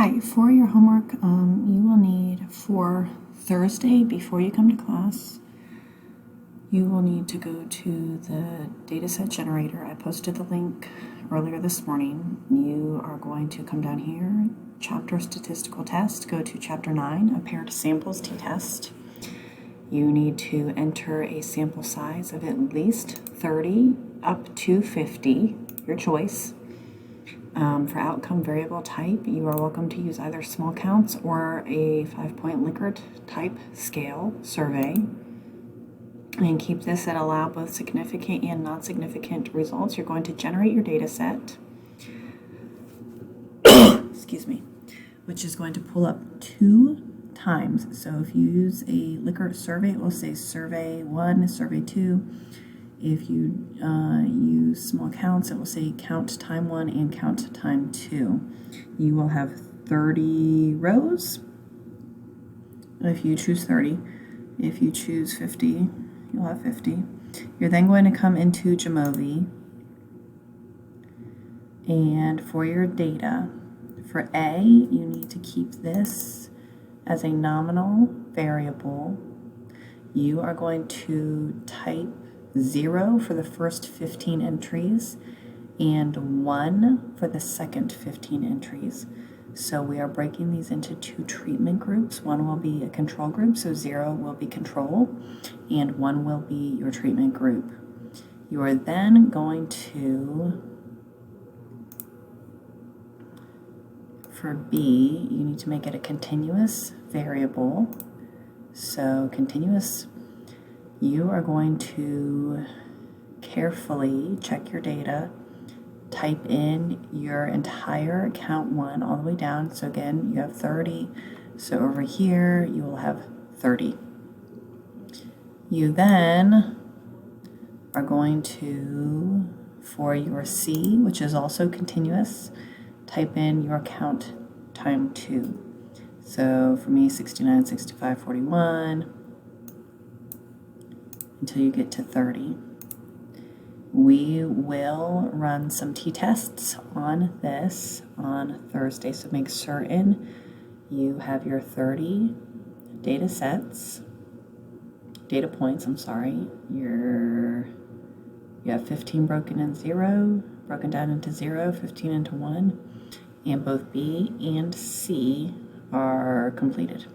Hi, for your homework, you will need for Thursday before you come to class, you will need to go to the dataset generator. I posted the link earlier this morning. You are going to come down here, chapter statistical test, go to chapter 9, a paired samples t-test. You need to enter a sample size of at least 30 up to 50, your choice. For outcome variable type, you are welcome to use either small counts or a 5-point Likert type scale survey. And keep this at allow both significant and non-significant results. You're going to generate your data set, excuse me, which is going to pull up 2 times. So if you use a Likert survey, it will say survey 1, survey 2. If you use small counts, it will say count time 1 and count time 2. You will have 30 rows if you choose 30. If you choose 50, you'll have 50. You're then going to come into Jamovi, and for your data, for A, you need to keep this as a nominal variable. You are going to type 0 for the first 15 entries and 1 for the second 15 entries. So we are breaking these into 2 treatment groups. One will be a control group, so 0 will be control, and 1 will be your treatment group. You are then going to, for B, you need to make it a continuous variable. So continuous, you are going to carefully check your data, type in your entire count 1 all the way down. So again, you have 30. So over here, you will have 30. You then are going to, for your C, which is also continuous, type in your count time 2. So for me, 69, 65, 41, until you get to 30. We will run some t-tests on this on Thursday, so make certain you have your 30 data points, you have 15 broken down into 0, 15 into 1, and both B and C are completed.